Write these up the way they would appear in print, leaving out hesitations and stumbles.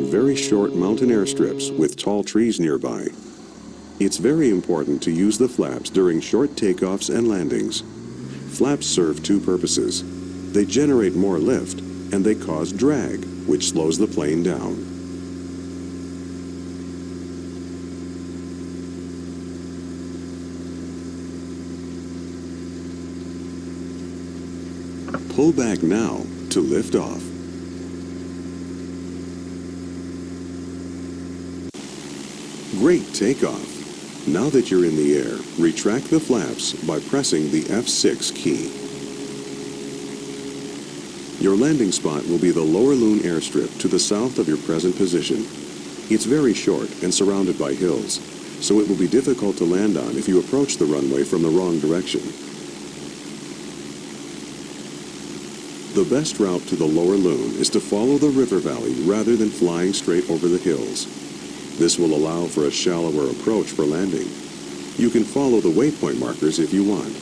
very short mountain airstrips with tall trees nearby. It's very important to use the flaps during short takeoffs and landings. Flaps serve two purposes. They generate more lift, and they cause drag, which slows the plane down. Pull back now to lift off. Great takeoff. Now that you're in the air, retract the flaps by pressing the F6 key. Your landing spot will be the lower Loon airstrip to the south of your present position. It's very short and surrounded by hills, so it will be difficult to land on if you approach the runway from the wrong direction. The best route to the lower Loon is to follow the river valley rather than flying straight over the hills. This will allow for a shallower approach for landing. You can follow the waypoint markers if you want.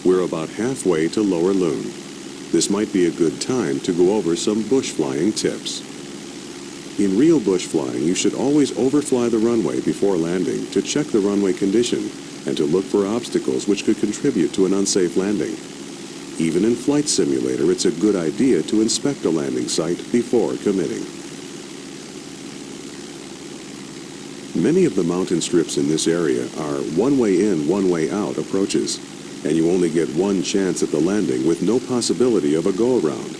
We're about halfway to Lower Loon. This might be a good time to go over some bush flying tips. In real bush flying, you should always overfly the runway before landing to check the runway condition and to look for obstacles which could contribute to an unsafe landing. Even in Flight Simulator, it's a good idea to inspect a landing site before committing. Many of the mountain strips in this area are one-way in, one-way out approaches, and you only get one chance at the landing with no possibility of a go-around.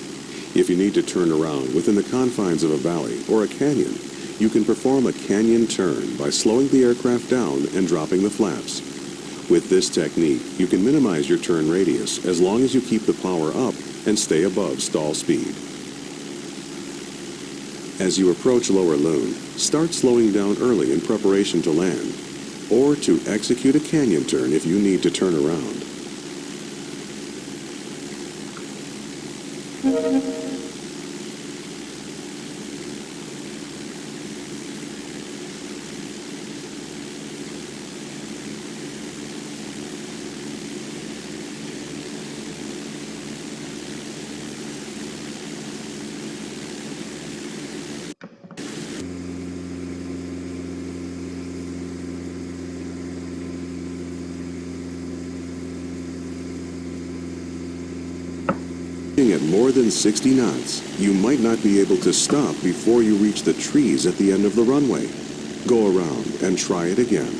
If you need to turn around within the confines of a valley or a canyon, you can perform a canyon turn by slowing the aircraft down and dropping the flaps. With this technique, you can minimize your turn radius as long as you keep the power up and stay above stall speed. As you approach Lower Loon, start slowing down early in preparation to land, or to execute a canyon turn if you need to turn around. At more than 60 knots, you might not be able to stop before you reach the trees at the end of the runway. Go around and try it again.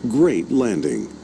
Great landing.